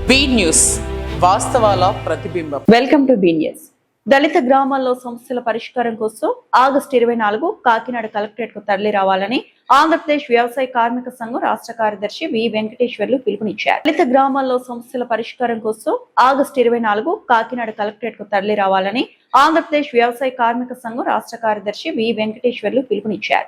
B news వాస్తవాల ప్రతిబింబం. Welcome to B news. దళిత గ్రామాల్లో సమస్యల పరిష్కారం కోసం ఆగస్టు 24 కాకినాడ కలెక్టరేట్ కు తరలి రావాలని ఆంధ్రప్రదేశ్ వ్యవసాయ కార్మిక సంఘం రాష్ట్ర కార్యదర్శి వి వెంకటేశ్వర్లు పిలుపునిచ్చారు. దళిత గ్రామాల్లో సమస్యల పరిష్కారం కోసం ఆగస్టు 24 కాకినాడ కలెక్టరేట్ కు తరలి రావాలని ఆంధ్రప్రదేశ్ వ్యవసాయ కార్మిక సంఘం రాష్ట్ర కార్యదర్శి వి వెంకటేశ్వర్లు పిలుపునిచ్చారు.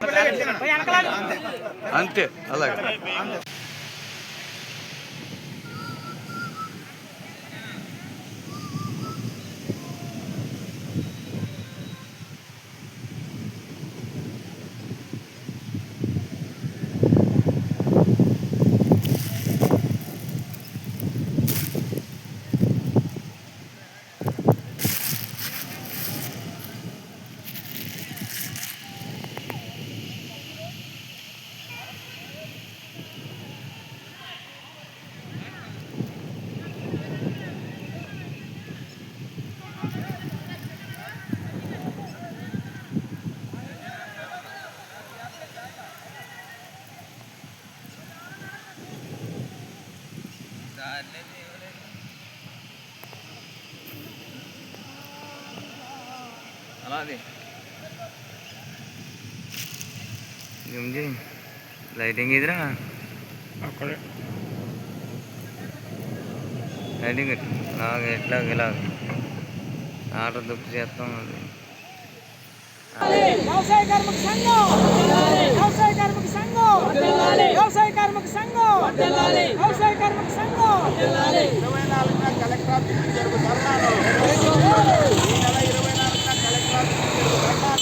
అలాది లైటింగ్ ఇదిరా అక్కడే లైటింగ్ ఎట్లా ఇలాగ ఆర్డర్ దుప్పు చేస్తాం. అది వ్యవసాయ కార్మిక సంఘం, వ్యవసాయ కార్మిక సంఘం, వ్యవసాయ కార్మిక సంఘం, వ్యవసాయ కార్మిక సంఘం 24న కలెక్టర్ ఆఫీస్ జరుగు ధర్నాలు, ఈ నెల 24న కలెక్టర్ ఆఫీస్ జరుగు ధర్నాలు.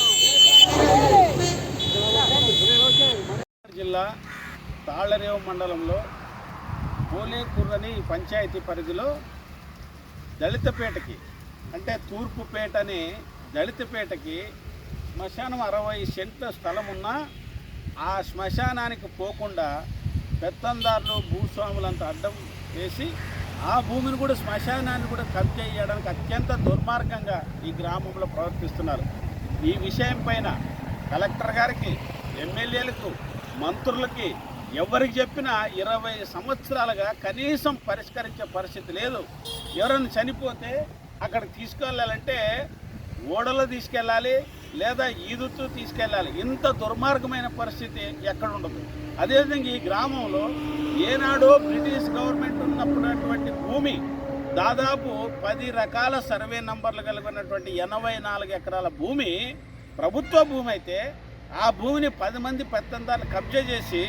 జిల్లా తాళ్లరేవు మండలంలో పోలేకూరని పంచాయతీ పరిధిలో దళితపేటకి అంటే తూర్పుపేట అని దళితపేటకి శ్మశానం 60 సెంట్ల స్థలం ఉన్నా ఆ శ్మశానానికి పోకుండా పెత్తందారులు భూస్వాములంతా అడ్డం వేసి ఆ భూమిని కూడా శ్మశానాన్ని కూడా కబ్జా చేయడానికి అత్యంత దుర్మార్గంగా ఈ గ్రామంలో ప్రవర్తిస్తున్నారు. ఈ విషయం పైన కలెక్టర్ గారికి, ఎమ్మెల్యేలకు, మంత్రులకి ఎవరికి చెప్పినా 20 సంవత్సరాలుగా కనీసం పరిష్కరించే పరిస్థితి లేదు. ఎవరైనా చనిపోతే అక్కడికి తీసుకెళ్ళాలంటే ఓడలో తీసుకెళ్ళాలి లేదా ఈదుతూ తీసుకెళ్ళాలి. ఇంత దుర్మార్గమైన పరిస్థితి ఎక్కడ ఉండదు. అదేవిధంగా ఈ గ్రామంలో ఏనాడో బ్రిటిష్ గవర్నమెంట్ ఉన్నప్పుడున్నటువంటి భూమి దాదాపు 10 రకాల సర్వే నంబర్లు కలిగినటువంటి 84 ఎకరాల భూమి ప్రభుత్వ భూమి అయితే ఆ భూమిని 10 మంది పెత్తందారులు కబ్జా చేసి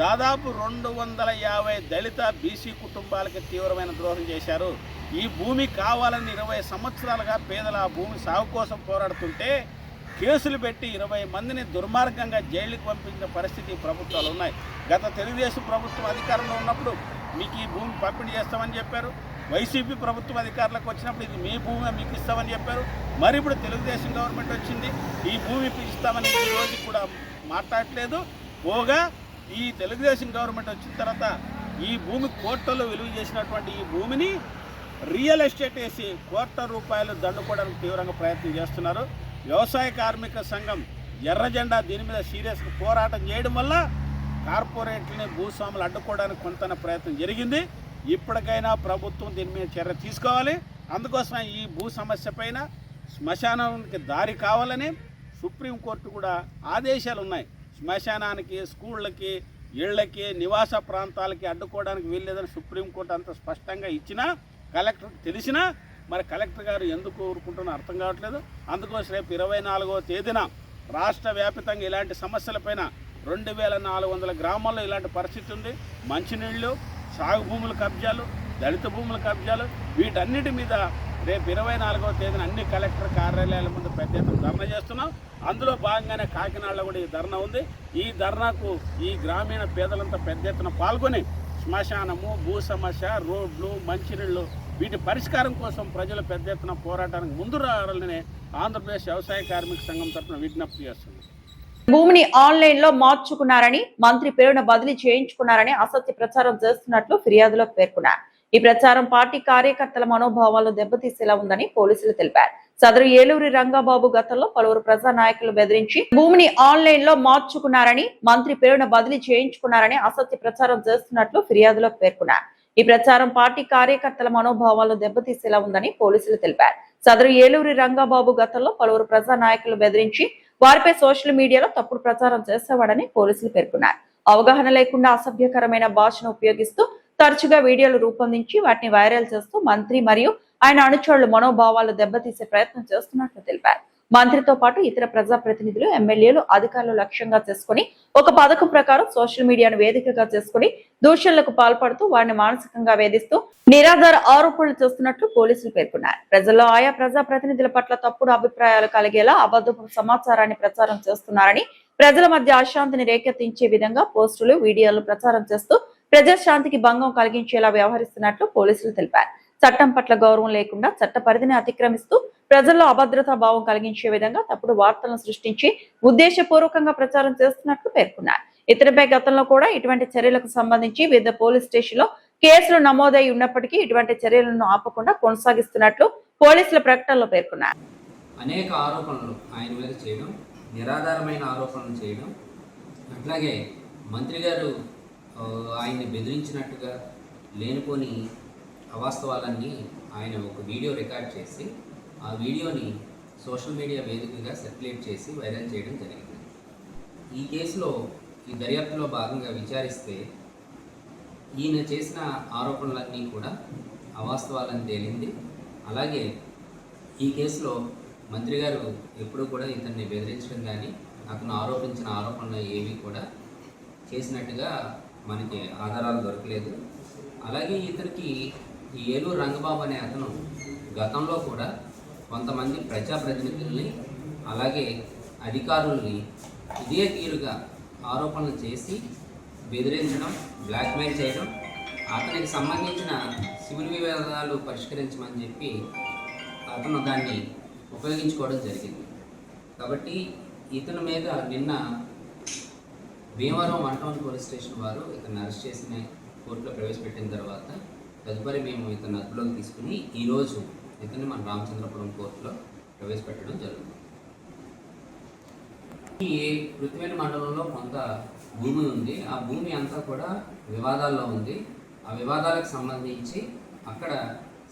దాదాపు 250 దళిత బీసీ కుటుంబాలకి తీవ్రమైన ద్రోహం చేశారు. ఈ భూమి కావాలని 20 సంవత్సరాలుగా పేదల ఆ భూమి సాగు కోసం పోరాడుతుంటే కేసులు పెట్టి 20 మందిని దుర్మార్గంగా జైలుకి పంపించిన పరిస్థితి ప్రభుత్వాలు ఉన్నాయి. గత తెలుగుదేశం ప్రభుత్వం అధికారంలో ఉన్నప్పుడు మీకు ఈ భూమి పంపిణీ చేస్తామని చెప్పారు. వైసీపీ ప్రభుత్వం అధికారులకు వచ్చినప్పుడు ఇది మీ భూమి మీకు ఇస్తామని చెప్పారు. మరి ఇప్పుడు తెలుగుదేశం గవర్నమెంట్ వచ్చింది, ఈ భూమి ఇస్తామని ఈ రోజు కూడా మాట్లాడట్లేదు. పోగా ఈ తెలుగుదేశం గవర్నమెంట్ వచ్చిన తర్వాత ఈ భూమి కోట్లలో విలువ చేసినటువంటి ఈ భూమిని రియల్ ఎస్టేట్ వేసి ₹1,00,00,000 దండుకోవడానికి తీవ్రంగా ప్రయత్నం చేస్తున్నారు. వ్యవసాయ కార్మిక సంఘం ఎర్ర జెండా దీని మీద సీరియస్గా పోరాటం చేయడం వల్ల కార్పొరేట్లని భూస్వాములు అడ్డుకోవడానికి కొంత ప్రయత్నం జరిగింది. ఇప్పటికైనా ప్రభుత్వం దీని మీద చర్య తీసుకోవాలి. అందుకోసం ఈ భూ సమస్య పైన శ్మశానానికి దారి కావాలని సుప్రీంకోర్టు కూడా ఆదేశాలు ఉన్నాయి. శ్మశానానికి, స్కూళ్ళకి, ఇళ్లకి, నివాస ప్రాంతాలకి అడ్డుకోవడానికి వీల్లేదని సుప్రీంకోర్టు అంత స్పష్టంగా ఇచ్చినా కలెక్టర్కి తెలిసినా మరి కలెక్టర్ గారు ఎందుకు ఊరుకుంటున్నా అర్థం కావట్లేదు. అందుకోసం రేపు 24వ తేదీన రాష్ట్ర వ్యాప్తంగా ఇలాంటి సమస్యలపైన 2400 గ్రామాల్లో ఇలాంటి పరిస్థితి ఉంది. మంచినీళ్ళు, సాగు భూముల కబ్జాలు, దళిత భూముల కబ్జాలు, వీటన్నిటి మీద రేపు 24వ తేదీన అన్ని కలెక్టర్ కార్యాలయాల ముందు పెద్ద ఎత్తున ధర్నా చేస్తున్నాం. అందులో భాగంగానే కాకినాడలో కూడా ఈ ధర్నా ఉంది. ఈ ధర్నాకు ఈ గ్రామీణ పేదలంతా పెద్ద ఎత్తున పాల్గొని శ్మశానము, భూ సమస్య, రోడ్లు, మంచినీళ్ళు వీటి పరిష్కారం కోసం ప్రజలు పెద్ద ఎత్తున పోరాటానికి ముందు రావాలని ఆంధ్రప్రదేశ్ వ్యవసాయ కార్మిక సంఘం తరఫున విజ్ఞప్తి చేస్తుంది. భూమిని ఆన్లైన్ లో మార్చుకున్నారని, మంత్రి పేరున బదిలీ చేయించుకున్నారని అసత్య ప్రచారం చేస్తున్నట్లు ఫిర్యాదులో పేర్కొన్నారు. ఈ ప్రచారం పార్టీ కార్యకర్తల మనోభావాలు దెబ్బతీసేలా ఉందని పోలీసులు తెలిపారు. సదరు ఏలూరి రంగాబాబు గతంలో పలువురు ప్రజా నాయకులు బెదిరించి భూమిని ఆన్లైన్ లో మార్చుకున్నారని, మంత్రి పేరున బదిలీ చేయించుకున్నారని అసత్య ప్రచారం చేస్తున్నట్లు ఫిర్యాదులో పేర్కొన్నారు. ఈ ప్రచారం పార్టీ కార్యకర్తల మనోభావాలు దెబ్బతీసేలా ఉందని పోలీసులు తెలిపారు. సదరు ఏలూరి రంగాబాబు గతంలో పలువురు ప్రజా నాయకులు బెదిరించి వారిపై సోషల్ మీడియాలో తప్పుడు ప్రచారం చేసేవాడని పోలీసులు పేర్కొన్నారు. అవగాహన లేకుండా అసభ్యకరమైన భాషను ఉపయోగిస్తూ తరచుగా వీడియోలు రూపొందించి వాటిని వైరల్ చేస్తూ మంత్రి మరియు ఆయన అనుచరులు మనోభావాలు దెబ్బతీసే ప్రయత్నం చేస్తున్నట్లు తెలిపారు. మంత్రితో పాటు ఇతర ప్రజాప్రతినిధులు, ఎమ్మెల్యేలు, అధికారులు లక్ష్యంగా చేసుకుని ఒక పథకం ప్రకారం సోషల్ మీడియాను వేదికగా చేసుకుని దూషణలకు పాల్పడుతూ వారిని మానసికంగా వేధిస్తూ నిరాధార ఆరోపణలు చేస్తున్నట్లు పోలీసులు పేర్కొన్నారు. ప్రజల్లో ఆయా ప్రజాప్రతినిధుల పట్ల తప్పుడు అభిప్రాయాలు కలిగేలా అబద్ధపు సమాచారాన్ని ప్రచారం చేస్తున్నారని, ప్రజల మధ్య అశాంతిని రేకెత్తించే విధంగా పోస్టులు, వీడియోలు ప్రచారం చేస్తూ ప్రజాశాంతికి భంగం కలిగించేలా వ్యవహరిస్తున్నట్లు పోలీసులు తెలిపారు. చట్టం పట్ల గౌరవం లేకుండా చట్ట పరిధిని అతిక్రమిస్తూ ప్రజల్లో అభద్రతా భావం కలిగించే విధంగా తప్పుడు వార్తలను సృష్టించి ఉద్దేశపూర్వకంగా ప్రచారం చేస్తున్నట్లు పేర్కొన్నారు. ఇతరులపై గతంలో కూడా ఇటువంటి చర్యలకు సంబంధించి వివిధ పోలీస్ స్టేషన్లో కేసులు నమోదై ఉన్నప్పటికీ ఇటువంటి చర్యలను ఆపకుండా కొనసాగిస్తున్నట్లు పోలీసుల ప్రకటనలో పేర్కొన్నారు. అనేక ఆరోపణలు ఆయన మీద చేయడం, నిరాధారమైన ఆరోపణలు చేయడం, అట్లాగే మంత్రి గారు ఆయన్ని బెదిరించినట్టుగా లేనిపోని అవాస్తవాలన్నీ ఆయన ఒక వీడియో రికార్డ్ చేసి ఆ వీడియోని సోషల్ మీడియా వేదికగా సర్క్యులేట్ చేసి వైరల్ చేయడం జరిగింది. ఈ కేసులో ఈ దర్యాప్తులో భాగంగా విచారిస్తే ఈయన చేసిన ఆరోపణలన్నీ కూడా అవాస్తవాలని తేలింది. అలాగే ఈ కేసులో మంత్రి గారు ఎప్పుడూ కూడా ఇతన్ని బెదిరించడం కానీ అతను ఆరోపించిన ఆరోపణలు ఏవి కూడా చేసినట్టుగా మనకి ఆధారాలు దొరకలేదు. అలాగే ఇతనికి ఈ ఏలూరు రంగబాబు అనే అతను గతంలో కూడా కొంతమంది ప్రజాప్రతినిధుల్ని అలాగే అధికారుల్ని ఇదే తీరుగా ఆరోపణలు చేసి బెదిరించడం, బ్లాక్మెయిల్ చేయడం, అతనికి సంబంధించిన సివిల్ వివాదాలు పరిష్కరించమని చెప్పి అతను దాన్ని ఉపయోగించుకోవడం జరిగింది. కాబట్టి ఇతని మీద నిన్న భీమవరం 1 టౌన్ పోలీస్ స్టేషన్ వారు ఇతన్ని అరెస్ట్ చేసిన కోర్టులో ప్రవేశపెట్టిన తర్వాత తదుపరి మేము ఇతన్ని అదుపులోకి తీసుకుని ఈరోజు ఇతన్ని మన రామచంద్రపురం కోర్టులో ప్రవేశపెట్టడం జరుగుతుంది. ఈ పృథ్వీని మండలంలో కొంత భూమి ఉంది. ఆ భూమి అంతా కూడా వివాదాల్లో ఉంది. ఆ వివాదాలకు సంబంధించి అక్కడ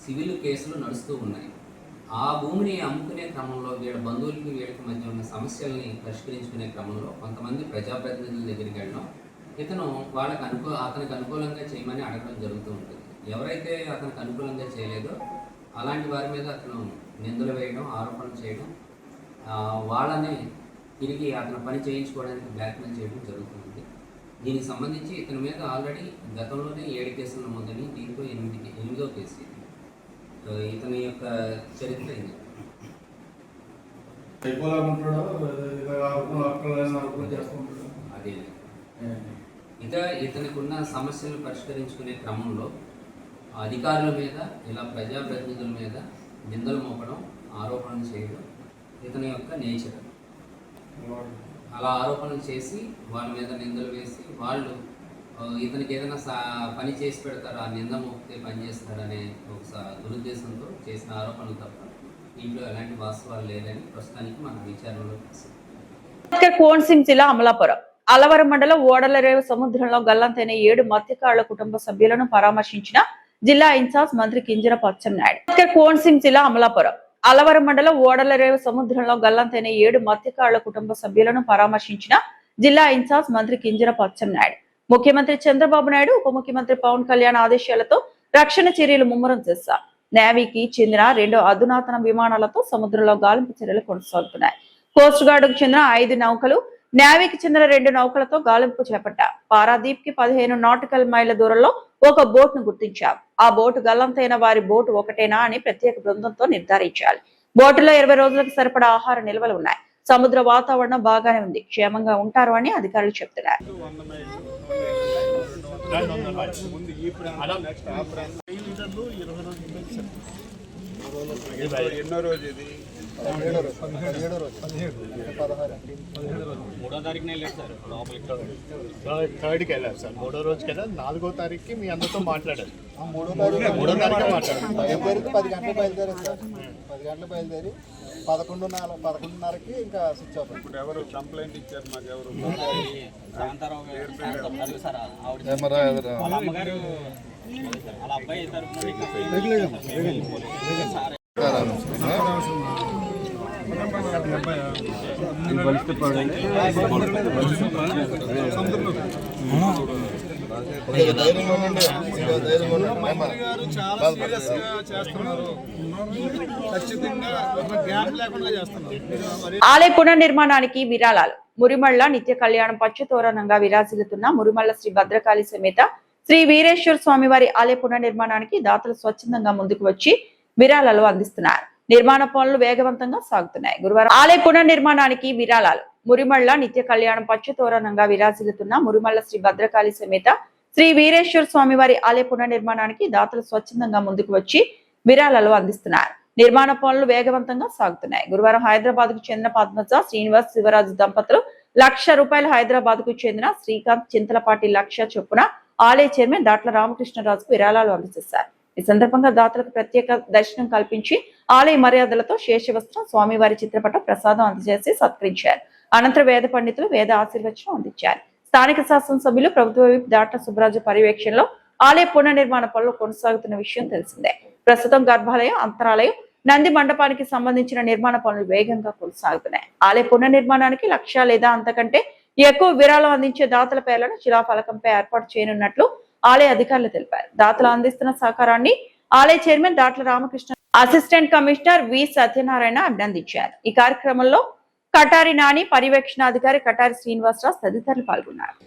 సివిల్ కేసులు నడుస్తూ ఉన్నాయి. ఆ భూమిని అమ్ముకునే క్రమంలో వీళ్ళ బంధువులకి వీళ్ళకి మధ్య ఉన్న సమస్యల్ని పరిష్కరించుకునే క్రమంలో కొంతమంది ప్రజాప్రతినిధుల దగ్గరికి వెళ్ళడం, ఇతను అతనికి అనుకూలంగా చేయమని అడగడం జరుగుతూ ఉంటుంది. ఎవరైతే అతనికి అనుకూలంగా చేయలేదో అలాంటి వారి మీద అతను నిందలు వేయడం, ఆరోపణలు చేయడం, వాళ్ళనే తిరిగి అతను పని చేయించుకోవడానికి బ్లాక్మెయిల్ చేయడం జరుగుతుంది. దీనికి సంబంధించి ఇతని మీద ఆల్రెడీ గతంలోనే 7 కేసులు నమోదని, దీంతో 8వ కేసు. ఇతని యొక్క చరిత్ర ఇది. అదే ఇతనికి ఉన్న సమస్యలను పరిష్కరించుకునే క్రమంలో అధికారుల మీద, ఇలా ప్రజాప్రతినిధుల మీద నిందలు మోపడం, ఆరోపణలు చేయడం ఇతని యొక్క నేచర్. అలా ఆరోపణలు చేసి వాళ్ళ మీద నిందలు వేసి వాళ్ళు ఇతనికి ఏదైనా పని చేసి పెడతారు, ఆ నింద మోపితే పని చేస్తారనే ఒక దురుద్దేశంతో చేసిన ఆరోపణలు తప్ప దీంట్లో ఎలాంటి వాస్తవాలు లేదని ప్రస్తుతానికి మన విచారణలో కోనసీమ జిల్లా అమలాపురం అలవరం మండలం ఓడలరేవు సముద్రంలో గల్లంతైన 7 మత్స్యకారుల కుటుంబ సభ్యులను పరామర్శించిన జిల్లా ఇన్ఛార్జ్ మంత్రి కింజరాపు అచ్చెన్నాయుడు. కోనసీమ జిల్లా అమలాపురం అలవరం మండలం ఓడలరేవు సముద్రంలో గల్లంతైన 7 మత్స్యకారుల కుటుంబ సభ్యులను పరామర్శించిన జిల్లా ఇన్ఛార్జ్ మంత్రి కింజరాపు అచ్చెన్నాయుడు ముఖ్యమంత్రి చంద్రబాబు నాయుడు, ఉప ముఖ్యమంత్రి పవన్ కళ్యాణ్ ఆదేశాలతో రక్షణ చర్యలు ముమ్మరం చేశారు. నేవీకి చెందిన 2 అధునాతన విమానాలతో సముద్రంలో గాలింపు చర్యలు కొనసాగుతున్నాయి. కోస్ట్ గార్డుకు చెందిన 5 నౌకలు, నేవీకి చెందిన 2 నౌకలతో గాలింపు చేపట్టారు. పారాదీప్ కి 15 నాటికల్ మైళ్ళ దూరంలో ఒక బోట్ ను గుర్తించారు. ఆ బోటు గల్లంతైన వారి బోటు ఒకటేనా అని ప్రత్యేక బృందంతో నిర్ధారించాలి. బోటులో 20 రోజులకు సరిపడా ఆహార నిల్వలు ఉన్నాయి. సముద్ర వాతావరణం బాగానే ఉంది, క్షేమంగా ఉంటారు అని అధికారులు చెప్తున్నారు. ఎన్నో రోజు ఇది? 3వ తారీఖునే వెళ్ళారు సార్, లోపలికి 3కి వెళ్ళారు సార్. 3వ రోజుకి వెళ్ళారు. 4వ తారీఖుకి మీ అందరితో మాట్లాడారు. 3వ తారీఖు మాట్లాడారు. 10 గంటలకు బయలుదేరారు సార్. 10 గంటలకు బయలుదేరి 11:30కి ఇంకా స్విచ్ ఆఫ్. ఇప్పుడు ఎవరు కంప్లైంట్ ఇచ్చారు? మాకు ఎవరు? కాంతారావు గారు సార్, ఆవిడ అమ్మగారు ఆలయ పునర్నిర్మాణానికి విరాళాలు. మురిమళ్ళ నిత్య కళ్యాణం పచ్చతోరణంగా విరాజిల్లుతున్న మురిమళ్ళ శ్రీ భద్రకాళి సమేత శ్రీ వీరేశ్వర స్వామి వారి ఆలయ పునర్నిర్మాణానికి దాతలు స్వచ్ఛందంగా ముందుకు వచ్చి విరాళాలు అందిస్తున్నారు. నిర్మాణ పనులు వేగవంతంగా సాగుతున్నాయి. గురువారం ఆలయ పునర్నిర్మాణానికి విరాళాలు. మురిమళ్ళ నిత్య కళ్యాణం పచ్చతోరణంగా విరాజిల్లుతున్న మురిమళ్ళ శ్రీ భద్రకాళి సమేత శ్రీ వీరేశ్వర స్వామి వారి ఆలయ పునర్నిర్మాణానికి దాతలు స్వచ్ఛందంగా ముందుకు వచ్చి విరాళాలు అందిస్తున్నారు. నిర్మాణ పనులు వేగవంతంగా సాగుతున్నాయి. గురువారం హైదరాబాద్ కు చెందిన పద్మజ శ్రీనివాస్ శివరాజు దంపతులు ₹1,00,000 హైదరాబాద్ కు చెందిన శ్రీకాంత్ చింతలపాటి లక్ష చొప్పున ఆలయ చైర్మన్ దాట్ల రామకృష్ణరాజుకు విరాళాలు అందజేశారు. ఈ సందర్భంగా దాతలకు ప్రత్యేక దర్శనం కల్పించి ఆలయ మర్యాదలతో శేషవస్త్రం స్వామివారి చిత్రపటం ప్రసాదం అందజేసి సత్కరించారు. అనంతరం వేద పండితులు వేద ఆశీర్వచనం అందించారు. స్థానిక శాసనసభ్యులు ప్రభుత్వ విప్ దాట్ల సుబ్బరాజు పర్యవేక్షణలో ఆలయ పునర్నిర్మాణ పనులు కొనసాగుతున్న విషయం తెలిసిందే. ప్రస్తుతం గర్భాలయం, అంతరాలయం, నంది మండపానికి సంబంధించిన నిర్మాణ పనులు వేగంగా కొనసాగుతున్నాయి. ఆలయ పునర్నిర్మాణానికి 1,00,000 లేదా అంతకంటే ఎక్కువ విరాళం అందించే దాతల పేర్లను శిలాఫలకంపై ఏర్పాటు చేయనున్నట్లు ఆలయ అధికారులు తెలిపారు. దాతలు అందిస్తున్న సహకారాన్ని ఆలయ chairman Datla Ramakrishna, assistant commissioner వి సత్యనారాయణ అభినందించారు. ఈ కార్యక్రమంలో కటారి నాని, పర్యవేక్షణాధికారి కటారి శ్రీనివాసరావు తదితరులు పాల్గొన్నారు.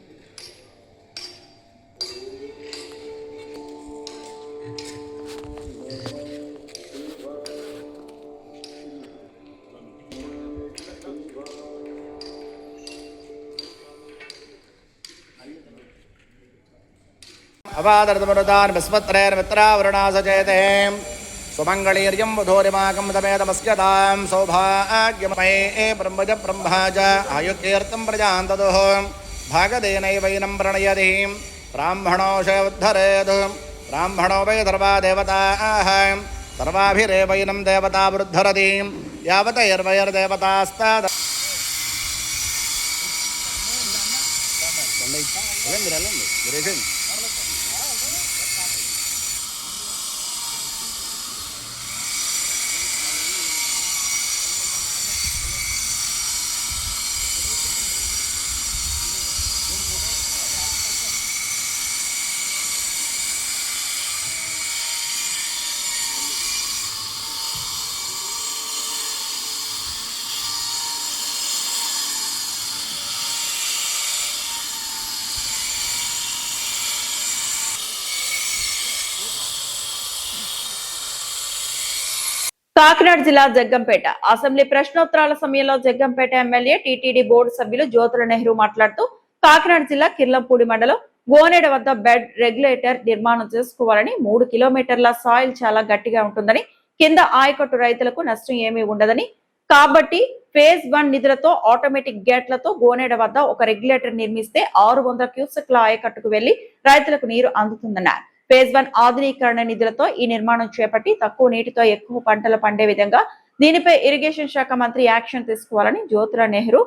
अवादर्दमरुदान् विस्मत्रैर्मित्रावरुणासचेते सुमङ्गलीर्यं वधूरिमाकं तमेतमस्यतां सौभाग्यमये ब्रह्मज ब्रह्माज आयुकीर्तं प्रजां ददुः भागदेनैवैनं प्रणयति ब्राह्मणोषोद्धरेत् ब्राह्मणो वै सर्वा देवताः सर्वाभिरेवैनं देवतावृद्धरति यावतैर्वैर्देवतास्ताद కాకినాడ జిల్లా జగ్గంపేట అసెంబ్లీ ప్రశ్నోత్తరాల సమయంలో జగ్గంపేట ఎమ్మెల్యే టీటీడీ బోర్డు సభ్యులు జ్యోతుల నెహ్రూ మాట్లాడుతూ కాకినాడ జిల్లా కిర్లంపూడి మండలం గోనేడ వద్ద బెడ్ రెగ్యులేటర్ నిర్మాణం చేసుకోవాలని, 3 కిలోమీటర్ల సాయిల్ చాలా గట్టిగా ఉంటుందని, కింద ఆయకట్టు రైతులకు నష్టం ఏమీ ఉండదని, కాబట్టి ఫేజ్ 1 నిధులతో ఆటోమేటిక్ గేట్లతో గోనేడ వద్ద ఒక రెగ్యులేటర్ నిర్మిస్తే 600 క్యూసెక్ల ఆయకట్టుకు వెళ్లి రైతులకు నీరు అందుతుందన్నారు. ఫేజ్ 1 ఆధునీకరణ నిధులతో ఈ నిర్మాణం చేపట్టి తక్కువ నీటితో ఎక్కువ పంటలు పండే విధంగా దీనిపై ఇరిగేషన్ శాఖ మంత్రి యాక్షన్ తీసుకోవాలని జ్యోతుల నెహ్రూ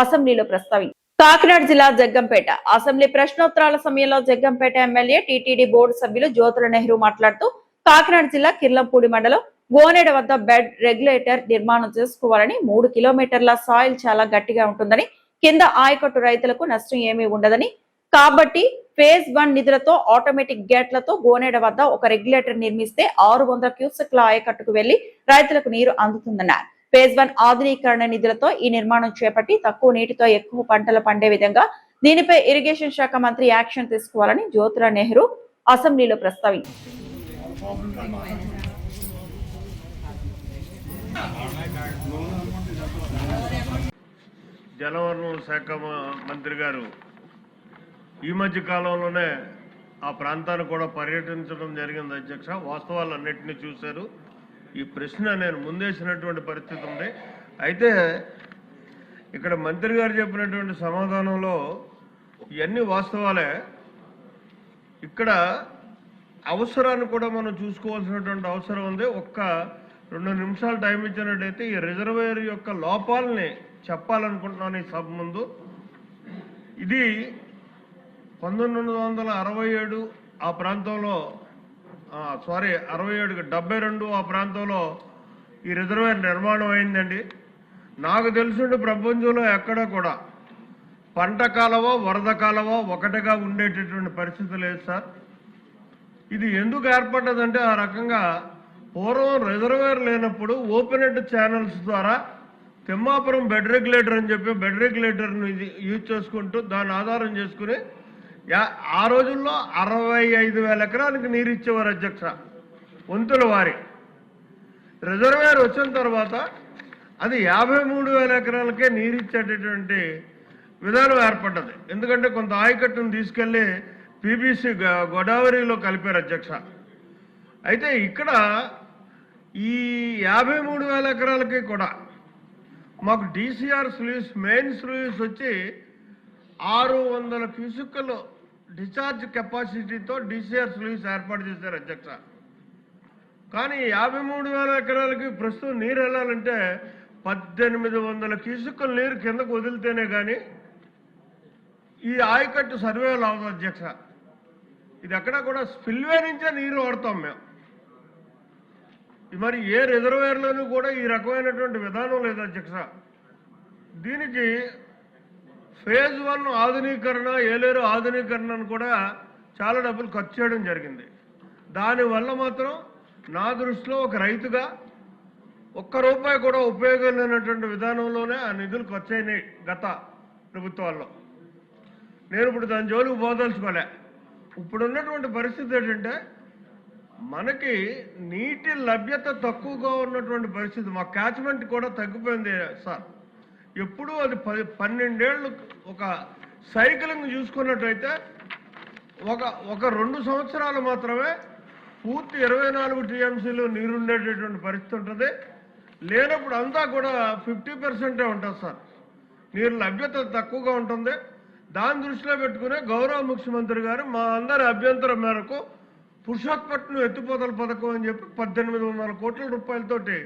అసెంబ్లీలో ప్రస్తావించారు. కాకినాడ జిల్లా జగ్గంపేట అసెంబ్లీ ప్రశ్నోత్తరాల సమయంలో జగ్గంపేట ఎమ్మెల్యే టీటీడీ బోర్డు సభ్యులు జ్యోతుల నెహ్రూ మాట్లాడుతూ కాకినాడ జిల్లా కిర్లంపూడి మండలం గోనేడ వద్ద బెడ్ రెగ్యులేటర్ నిర్మాణం చేసుకోవాలని, 3 కిలోమీటర్ల సాయిల్ చాలా గట్టిగా ఉంటుందని, కింద ఆయకట్టు రైతులకు నష్టం ఏమీ ఉండదని, కాబట్టి ఫేజ్ 1 నిధులతో ఆటోమేటిక్ గేట్లతో గోనేడ వద్ద ఒక రెగ్యులేటర్ నిర్మిస్తే 600 క్యూసెక్ల ఆయకట్టుకు వెళ్లి రైతులకు నీరు అందుతుందన్నారు. ఫేజ్ 1 ఆధునీకరణ నిధులతో ఈ నిర్మాణం చేపట్టి తక్కువ నీటితో ఎక్కువ పంటలు పండే విధంగా దీనిపై ఇరిగేషన్ శాఖ మంత్రి యాక్షన్ తీసుకోవాలని జ్యోతుల నెహ్రూ అసెంబ్లీలో ప్రస్తావించారు. జలవనరుల శాఖ మంత్రి గారు ఈ మధ్య కాలంలోనే ఆ ప్రాంతాన్ని కూడా పర్యటించడం జరిగింది అధ్యక్ష. వాస్తవాలన్నింటినీ చూశారు. ఈ ప్రశ్న నేను ముందేసినటువంటి పరిస్థితి ఉంది. అయితే ఇక్కడ మంత్రి గారు చెప్పినటువంటి సమాధానంలో ఇవన్నీ వాస్తవాలే. ఇక్కడ అవసరాన్ని కూడా మనం చూసుకోవాల్సినటువంటి అవసరం ఉంది. ఒక్క 2 నిమిషాలు టైం ఇచ్చినట్టయితే ఈ రిజర్వేయర్ యొక్క లోపాలని చెప్పాలనుకుంటున్నాను ఈ సభ ముందు. ఇది 1967 ఆ ప్రాంతంలో 72 ఆ ప్రాంతంలో ఈ రిజర్వాయర్ నిర్మాణం అయిందండి. నాకు తెలిసిండి ప్రపంచంలో ఎక్కడ కూడా పంట కాలవ వరద కాలవ ఒకటిగా ఉండేటటువంటి పరిస్థితి లేదు సార్. ఇది ఎందుకు ఏర్పడ్డదంటే ఆ రకంగా పూర్వం రిజర్వాయర్ లేనప్పుడు ఓపెన్ హెడ్ ఛానల్స్ ద్వారా తిమ్మాపురం బెడ్ రెగ్యులేటర్ అని చెప్పి బెడ్ రెగ్యులేటర్ని యూజ్ చేసుకుంటూ దాన్ని ఆధారం చేసుకుని ఆ రోజుల్లో 65,000 ఎకరాలకు నీరు ఇచ్చేవారు అధ్యక్ష, వంతుల వారి. రిజర్వాయర్ వచ్చిన తర్వాత అది 53,000 ఎకరాలకే నీరు ఇచ్చేటటువంటి విధానం ఏర్పడ్డది. ఎందుకంటే కొంత ఆయకట్టును తీసుకెళ్లి పీబీసీ గోదావరిలో కలిపారు అధ్యక్ష. అయితే ఇక్కడ ఈ 53,000 ఎకరాలకి కూడా మాకు డీసీఆర్ స్లూయిస్ మెయిన్ స్లూయిస్ వచ్చి 600 క్యూసెక్కులు డిశ్చార్జ్ కెపాసిటీతో డీసీఆర్ స్లూయిస్ ఏర్పాటు చేశారు అధ్యక్ష. కానీ 53,000 ఎకరాలకి ప్రస్తుతం నీరు వెళ్ళాలంటే 1800 క్యూసెక్కుల నీరు కిందకు వదిలితేనే కానీ ఈ ఆయకట్టు సర్వేలు అవ్వదు అధ్యక్ష. ఇది ఎక్కడా కూడా స్పిల్వే నుంచే నీరు వాడతాం మేము. మరి ఏ రిజర్వాయర్లోనూ కూడా ఈ రకమైనటువంటి విధానం లేదు అధ్యక్ష. దీనికి ఫేజ్ 1 ఆధునీకరణ, ఏలేరు ఆధునీకరణను కూడా చాలా డబ్బులు ఖర్చు చేయడం జరిగింది. దానివల్ల మాత్రం నా దృష్టిలో ఒక రైతుగా ₹1 కూడా ఉపయోగం లేనటువంటి విధానంలోనే ఆ నిధులు ఖర్చు అయినాయి గత ప్రభుత్వాల్లో. నేను ఇప్పుడు దాని జోలికి పోదలుచుకోలే. ఇప్పుడున్నటువంటి పరిస్థితి ఏంటంటే మనకి నీటి లభ్యత తక్కువగా ఉన్నటువంటి పరిస్థితి. మా క్యాచ్మెంట్ కూడా తగ్గిపోయింది సార్. ఎప్పుడూ అది 12 ఏళ్ళు ఒక సైకిలింగ్ చూసుకున్నట్టయితే ఒక 2 సంవత్సరాలు మాత్రమే పూర్తి 24 టీఎంసీలు నీరుండేటటువంటి పరిస్థితి ఉంటుంది. లేనప్పుడు అంతా కూడా 50% ఉంటుంది సార్. నీరు లభ్యత తక్కువగా ఉంటుంది. దాని దృష్టిలో పెట్టుకునే గౌరవ ముఖ్యమంత్రి గారు మా అందరి అభ్యంతరం మేరకు పురుషోత్పత్తిని ఎత్తిపోతల పథకం అని చెప్పి 1800 కోట్ల రూపాయలతోటి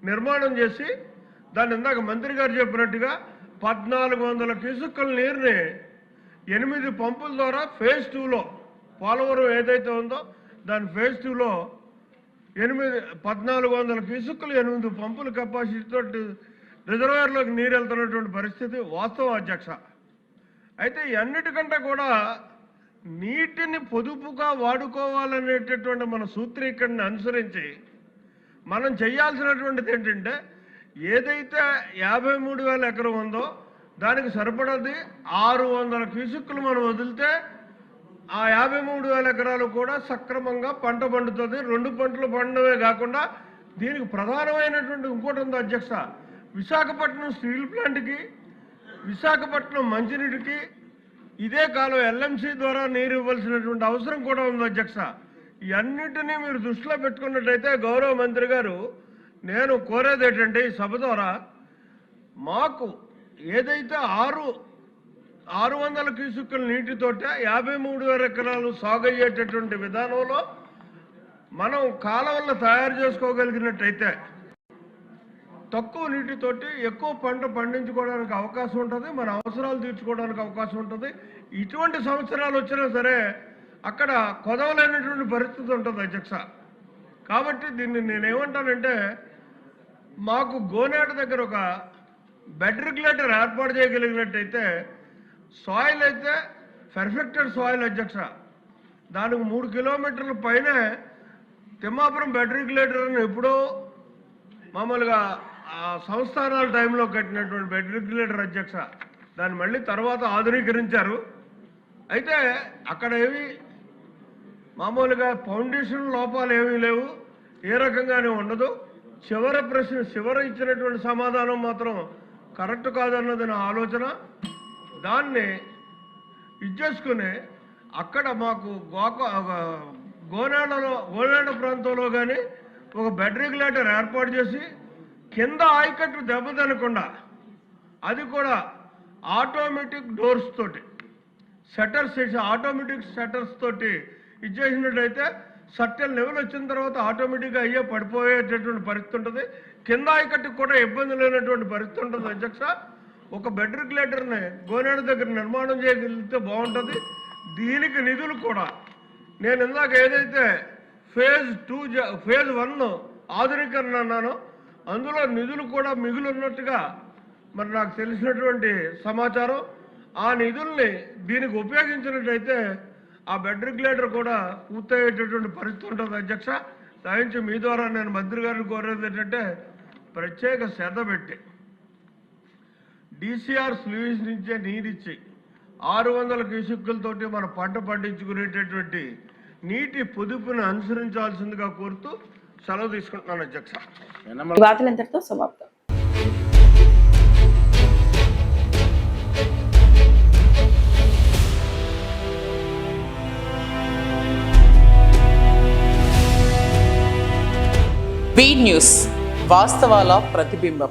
నిర్మాణం చేసి దాన్ని ఇందాక మంత్రి గారు చెప్పినట్టుగా 1400 క్యూసెక్కుల నీరుని 8 పంపుల ద్వారా ఫేజ్ 2లో పోలవరం ఏదైతే ఉందో దాని ఫేజ్ 2లో 1400 క్యూసెక్కులు 8 పంపుల కెపాసిటీతో రిజర్వాయర్లోకి నీరు వెళ్తున్నటువంటి పరిస్థితి వాస్తవం అధ్యక్ష. అయితే అన్నిటికంటే కూడా నీటిని పొదుపుగా వాడుకోవాలనేటటువంటి మన సూత్రీకరణని అనుసరించి మనం చేయాల్సినటువంటిది ఏంటంటే ఏదైతే 53,000 ఎకరం ఉందో దానికి సరిపడది 600 క్యూసెక్కులు మనం వదిలితే ఆ 53,000 ఎకరాలు కూడా సక్రమంగా పంట పండుతుంది. 2 పంటలు పండడమే కాకుండా దీనికి ప్రధానమైనటువంటి ఇంకోటి ఉంది అధ్యక్ష. విశాఖపట్నం స్టీల్ ప్లాంట్కి, విశాఖపట్నం మంచినీటికి ఇదే కాలం ఎల్ఎంసీ ద్వారా నీరు ఇవ్వాల్సినటువంటి అవసరం కూడా ఉంది అధ్యక్ష. ఇవన్నిటినీ మీరు దృష్టిలో పెట్టుకున్నట్టయితే గౌరవ మంత్రి గారు నేను కోరేది ఏంటంటే ఈ సభ ద్వారా మాకు ఏదైతే 600 క్యూసెక్కుల నీటితోటే 53,000 ఎకరాలు సాగు అయ్యేటటువంటి విధానంలో మనం కాలువలను తయారు చేసుకోగలిగినట్టయితే తక్కువ నీటితోటి ఎక్కువ పంట పండించుకోవడానికి అవకాశం ఉంటుంది. మన అవసరాలు తీర్చుకోవడానికి అవకాశం ఉంటుంది. ఇటువంటి సంవత్సరాలు వచ్చినా సరే అక్కడ కొదవలేనటువంటి పరిస్థితి ఉంటుంది అధ్యక్ష. కాబట్టి దీన్ని నేనేమంటానంటే మాకు గోనేట దగ్గర ఒక బెడ్ రెగ్యులేటర్ ఏర్పాటు చేయగలిగినట్టయితే సాయిల్ అయితే పర్ఫెక్టెడ్ సాయిల్ అధ్యక్ష. దానికి 3 కిలోమీటర్ల పైనే తిమ్మాపురం బెడ్ రెగ్యులేటర్ అని ఎప్పుడో మామూలుగా సంస్థానాల టైంలో కట్టినటువంటి బెడ్ రెగ్యులేటర్ అధ్యక్ష. దాన్ని మళ్ళీ తర్వాత ఆధునీకరించారు. అయితే అక్కడ ఏవి మామూలుగా ఫౌండేషన్ లోపాలు ఏమీ లేవు, ఏ రకంగానే ఉండదు. చివరి ఇచ్చినటువంటి సమాధానం మాత్రం కరెక్ట్ కాదన్నది నా ఆలోచన. దాన్ని ఇచ్చేసుకుని అక్కడ మాకు గోనేడ ప్రాంతంలో కానీ ఒక బెడ్ రెగ్యులేటర్ ఏర్పాటు చేసి కింద ఆయకట్టు దెబ్బతినకుండా అది కూడా ఆటోమేటిక్ డోర్స్ తోటి షట్టర్స్ చేసి ఆటోమేటిక్ షట్టర్స్ తోటి ఇచ్చేసినట్టయితే సర్టెన్ లెవెల్ వచ్చిన తర్వాత ఆటోమేటిక్గా అయ్యే పడిపోయేటటువంటి పరిస్థితి ఉంటుంది. కింద ఆయకట్టుకు కూడా ఇబ్బంది లేనటువంటి పరిస్థితి ఉంటుంది అధ్యక్ష. ఒక బెడ్ రెగ్యులేటర్ని గోనేడ దగ్గర నిర్మాణం చేయగలిగితే బాగుంటుంది. దీనికి నిధులు కూడా నేను ఇందాక ఏదైతే ఫేజ్ 1 ఆధునీకరణ అన్నానో అందులో నిధులు కూడా మిగులున్నట్టుగా మరి నాకు తెలిసినటువంటి సమాచారం. ఆ నిధుల్ని దీనికి ఉపయోగించినట్టయితే ఆ బెడ్ రెగ్యులేటర్ కూడా పూర్తయ్యేటటువంటి పరిస్థితి ఉంటుంది అధ్యక్ష. దయించి మీ ద్వారా నేను మంత్రి గారిని కోరేది ఏంటంటే ప్రత్యేక శ్రద్ధ పెట్టి DCR స్లూయిస్ నుంచే నీరిచ్చి 600 క్యూసెక్కులతోటి మన పంట పండించుకునేటటువంటి నీటి పొదుపును అనుసరించాల్సిందిగా కోరుతూ సెలవు తీసుకుంటున్నాను అధ్యక్ష. ఈ వార్తలు ఇంతటితో సమాప్తం. బీ న్యూస్ వాస్తవాల ప్రతిబింబం.